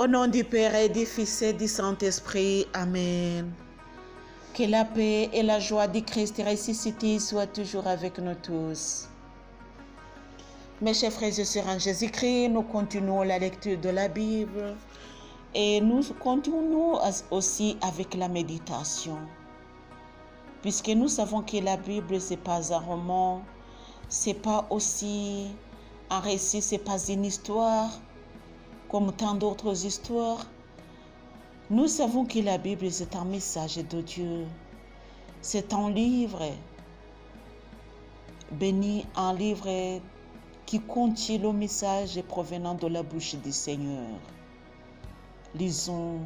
Au nom du Père et du Fils et du Saint-Esprit. Amen. Que la paix et la joie du Christ ressuscité soient toujours avec nous tous. Mes chers frères et sœurs en Jésus-Christ, nous continuons la lecture de la Bible et nous continuons aussi avec la méditation. Puisque nous savons que la Bible, ce n'est pas un roman, ce n'est pas aussi un récit, ce n'est pas une histoire comme tant d'autres histoires. Nous savons que la Bible, c'est un message de Dieu. C'est un livre béni, un livre qui contient le message provenant de la bouche du Seigneur. Lisons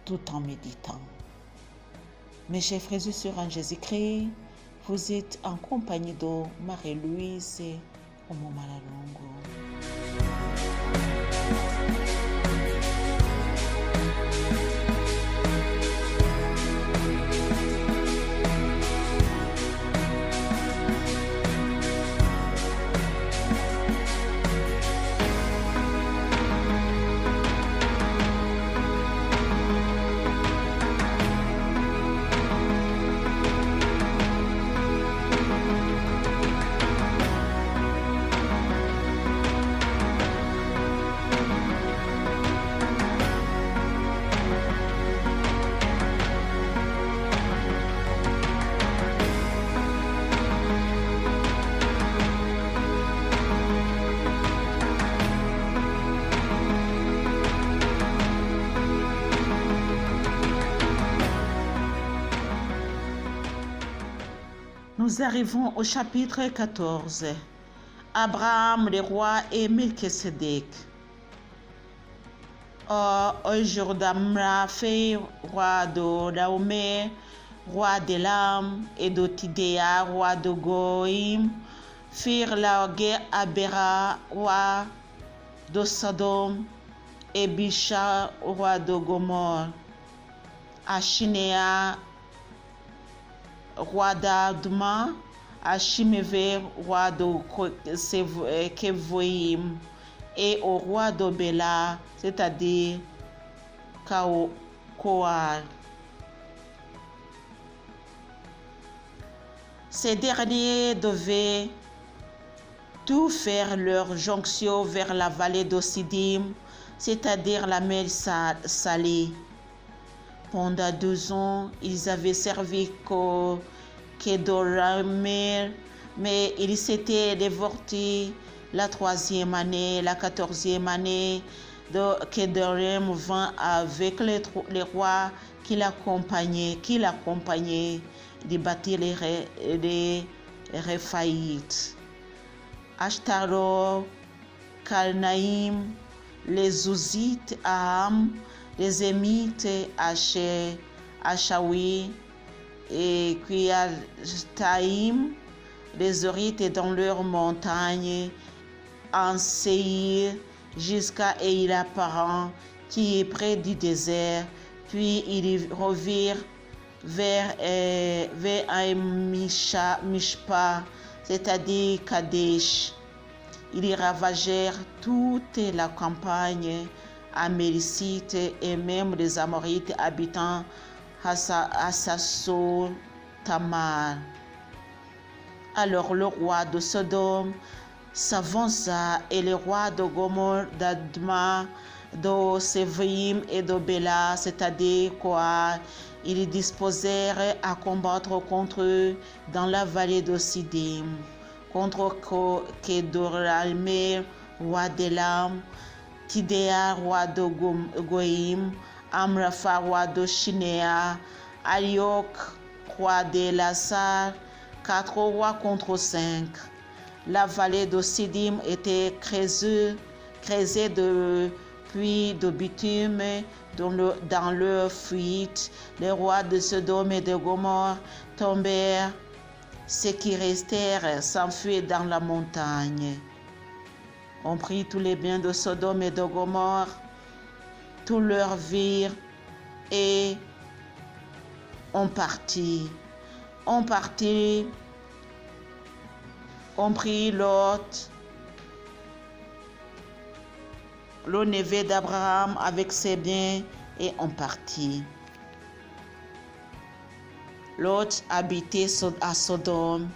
tout en méditant. Mes chers frères et sœurs en Jésus-Christ, vous êtes en compagnie de Marie-Louise Omomalalongo. Nous arrivons au chapitre 14. Abraham, le roi, et Melchisedec. Au jour d'Amraphé, roi de Dahomey, roi d'Élam, et de Tidéa, roi de Goïm, firent la guerre à Béra, roi de Sodome, et Bicha, roi de Gomorrhe, à Shinéa, roi d'Adma, à Chimévé, roi de Kevoïm, et au roi de Béla, c'est-à-dire Koar. Ces derniers devaient tout faire leur jonction vers la vallée de Siddim, c'est-à-dire la mer Salée. Pendant 2 ans, ils avaient servi Kedorlaomer, mais ils s'étaient dévortés la 3e année, la 14e année de Kedorlaomer vint avec les rois qui l'accompagnaient, de bâtir les Réphaïtes. Ashtaro, Kalnaïm, les Zouzites, Aham, les Émites, Achawi et Kuyaltaïm, les Horites dans leurs montagnes, en Séir, jusqu'à Eilaparan, qui est près du désert, puis ils revirent vers Mishpa, c'est-à-dire Kadesh. Ils ravagèrent toute la campagne Américites et même les Amorites habitant Hassasol Tamar. Alors le roi de Sodome s'avança et le roi de Gomorrhe, d'Adma, de Sévoïm et de Béla, c'est-à-dire quoi, ils disposèrent à combattre contre eux dans la vallée de Siddim, contre Kedorlaomer, roi d'Élam, Tidéa, roi de Goïm, Amrapha, roi de Shinéa, Ariok, roi de Lassar, 4 rois contre 5. La vallée de Siddim était creusée de puits de bitume dans leur fuite. Les rois de Sodome et de Gomorrhe tombèrent. Ceux qui restèrent s'enfuirent dans la montagne. On prit tous les biens de Sodome et de Gomorrhe, tous leurs virent et on partit. On prit Lot le neveu d'Abraham avec ses biens et on partit. Lot habitait à Sodome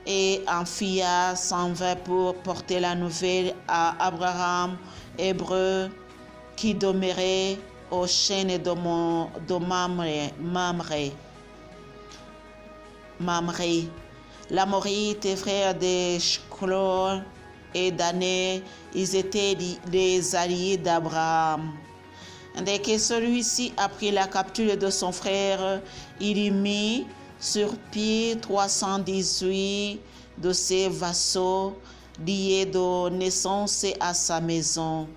et envoya 120 pour porter la nouvelle à Abraham, hébreu, qui demeurait aux chaînes de Mamré. L'Amorite, frère de Shchlol et d'Ané, ils étaient les alliés d'Abraham. Dès que celui-ci a pris la capture de son frère, il y mit sur pied 318 de ses vassaux liés de naissance à sa maison.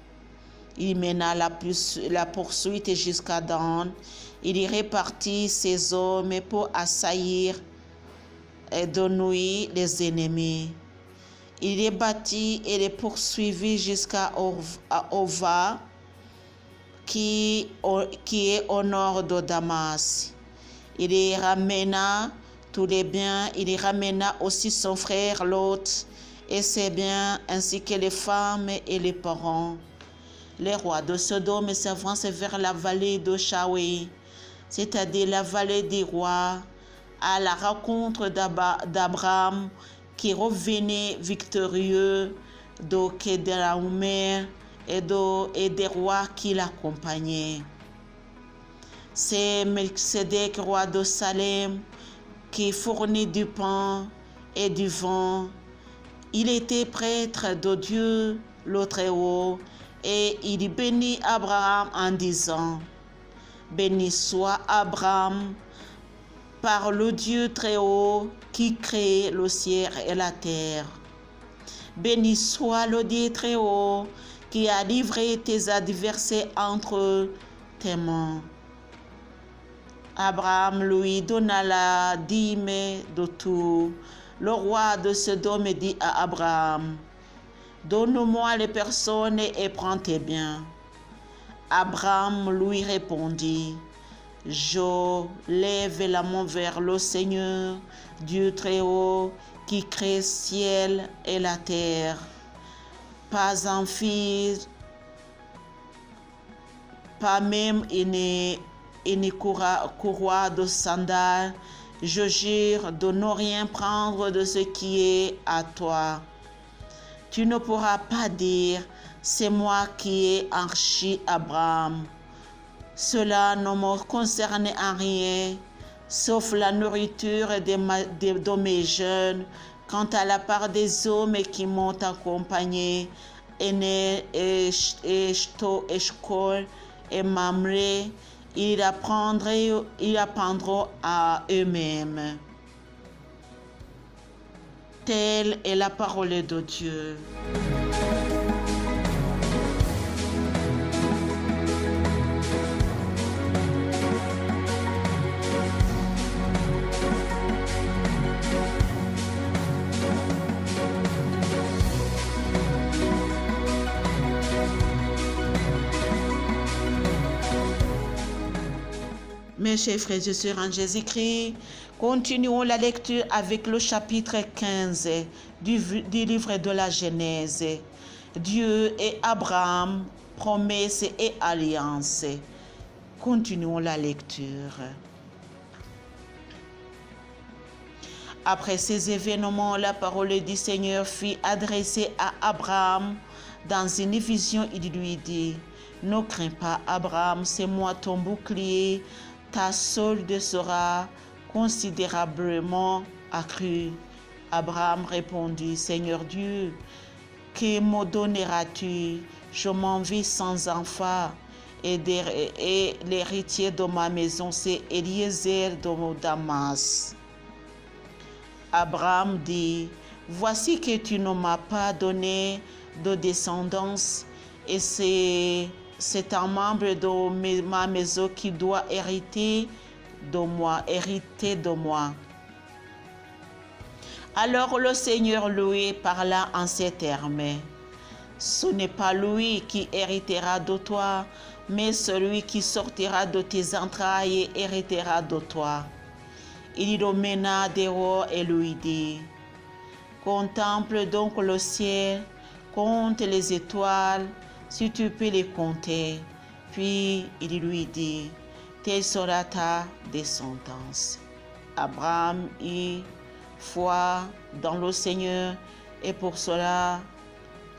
Il mena la poursuite jusqu'à Dan. Il y répartit ses hommes pour assaillir de nuit les ennemis. Il les battit et les poursuivit jusqu'à Ova, qui est au nord de Damas. Il y ramena tous les biens, il y ramena aussi son frère Lot et ses biens, ainsi que les femmes et les parents. Les rois de Sodome s'avancent vers la vallée de Shawe, c'est-à-dire la vallée des rois, à la rencontre d'Abraham qui revenait victorieux de Kedaraomer et des rois qui l'accompagnaient. C'est Melchizedek, roi de Salem, qui fournit du pain et du vin. Il était prêtre de Dieu le Très-Haut et il bénit Abraham en disant: béni soit Abraham par le Dieu Très-Haut qui crée le ciel et la terre. Béni soit le Dieu Très-Haut qui a livré tes adversaires entre tes mains. Abraham lui donna la dîme de tout. Le roi de Sodome dit à Abraham: donne-moi les personnes et prends tes biens. Abraham lui répondit: je lève la main vers le Seigneur, Dieu Très-Haut, qui crée ciel et la terre. Pas un fils, pas même une courroie de sandales. Je jure de ne rien prendre de ce qui est à toi. Tu ne pourras pas dire: c'est moi qui ai enrichi Abraham. Cela ne me concerne en rien, sauf la nourriture de mes jeunes. Quant à la part des hommes qui m'ont accompagné, Ener, Eshcol et Mamré, ils apprendront à eux-mêmes. Telle est la parole de Dieu. Mes chers frères et sœurs en Jésus-Christ, continuons la lecture avec le chapitre 15 du livre de la Genèse. Dieu et Abraham, promesse et alliance. Continuons la lecture. Après ces événements, la parole du Seigneur fut adressée à Abraham dans une vision. Il lui dit: ne crains pas, Abraham, c'est moi ton bouclier. Ta solde sera considérablement accrue. Abraham répondit: Seigneur Dieu, que me donneras-tu? Je m'en vais sans enfant, et l'héritier de ma maison, c'est Eliezer de Damas. Abraham dit: voici que tu ne m'as pas donné de descendance, et c'est un membre de ma maison qui doit hériter de moi. Alors le Seigneur lui parla en ces termes: ce n'est pas lui qui héritera de toi, mais celui qui sortira de tes entrailles héritera de toi. Il le mena dehors et lui dit: contemple donc le ciel, compte les étoiles, si tu peux les compter. Puis il lui dit, telle sera ta descendance. Abraham eut foi dans le Seigneur et pour cela,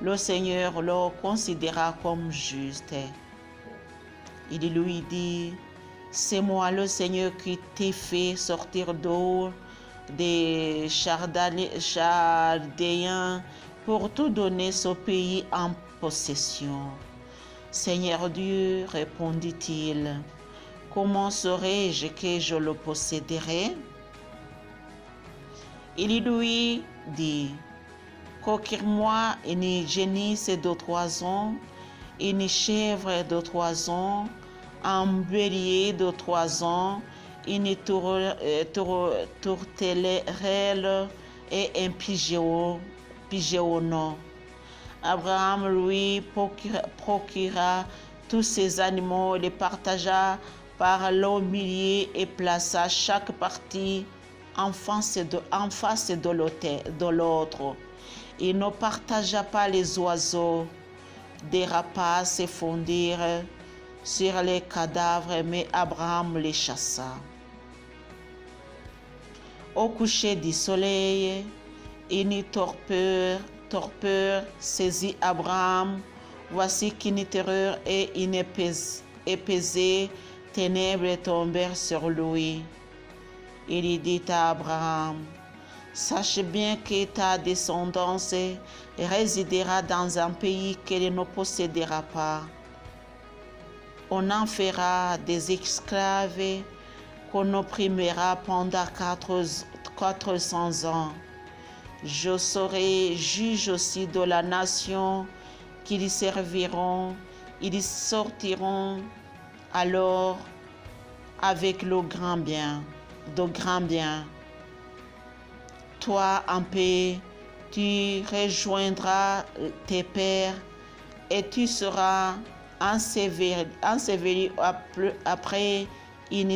le Seigneur le considéra comme juste. Il lui dit, c'est moi le Seigneur qui t'ai fait sortir d'Ur des Chaldéens pour te donner ce pays en possession. Seigneur Dieu, répondit-il, comment saurais-je que je le posséderai? Il lui dit, procure-moi une génisse de 3 ans, une chèvre de 3 ans, un bélier de 3 ans, une tourterelle et un pigeon. Abraham lui procura tous ces animaux, les partagea par le milliers et plaça chaque partie en face de l'autre. Il ne partagea pas les oiseaux. Des rapaces fondirent sur les cadavres, mais Abraham les chassa. Au coucher du soleil, une torpeur saisit Abraham. Voici qu'une terreur et une épaisée ténèbres tombèrent sur lui. Il dit à Abraham, sache bien que ta descendance résidera dans un pays qu'elle ne possédera pas. On en fera des esclaves qu'on opprimera pendant 400 ans. Je serai juge aussi de la nation qu'ils serviront. Ils sortiront alors avec le grand bien, de grand bien. Toi, en paix, tu rejoindras tes pères et tu seras enseveli après une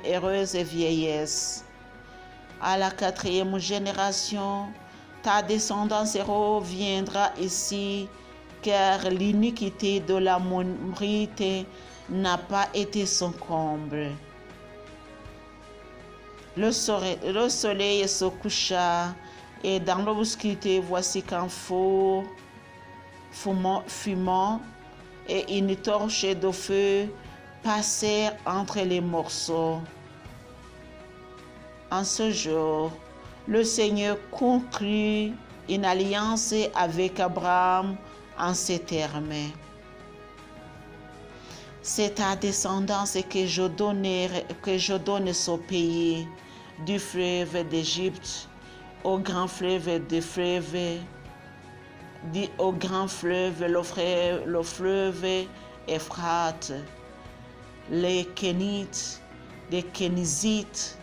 heureuse vieillesse. À la 4e génération, ta descendance reviendra ici, car l'iniquité de la minorité n'a pas été son comble. Le soleil se coucha, et dans l'obscurité, voici qu'un four fumant et une torche de feu passèrent entre les morceaux. En ce jour, le Seigneur conclut une alliance avec Abraham en ces termes. C'est ta descendance que je donne ce pays, du fleuve d'Égypte au grand fleuve le fleuve Euphrate, les Kénites, les Kénizites,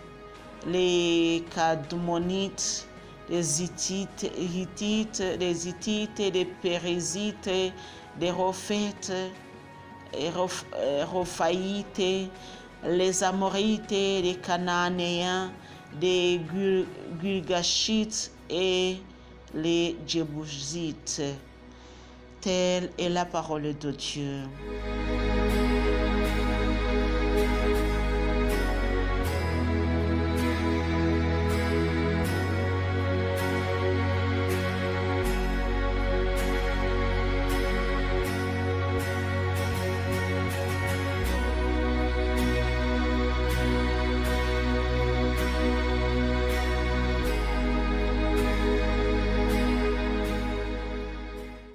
les Cadmonites, les Hittites, les Périzites, les Rophètes, les Rophaïtes, les Amorites, les Cananéens, les Girgashites et les Jébusites. Telle est la parole de Dieu.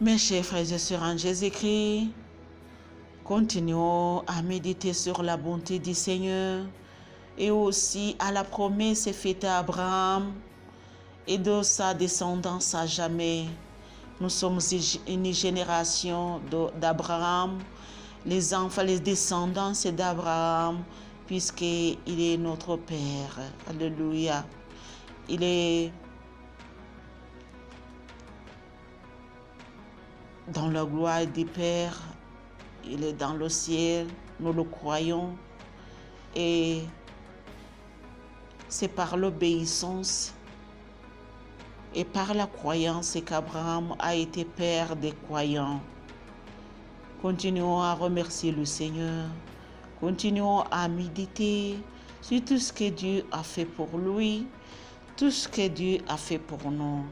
Mes chers frères et sœurs en Jésus-Christ, continuons à méditer sur la bonté du Seigneur et aussi à la promesse faite à Abraham et de sa descendance à jamais. Nous sommes une génération d'Abraham, les enfants, les descendants d'Abraham, puisqu'il est notre Père. Alléluia. Il est dans la gloire du Père, il est dans le ciel, nous le croyons, et c'est par l'obéissance et par la croyance qu'Abraham a été père des croyants. Continuons à remercier le Seigneur. Continuons à méditer sur tout ce que Dieu a fait pour lui, tout ce que Dieu a fait pour nous.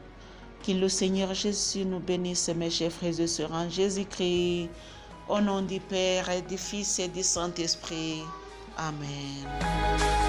Que le Seigneur Jésus nous bénisse, mes chers frères et sœurs en Jésus-Christ, au nom du Père et du Fils et du Saint-Esprit. Amen.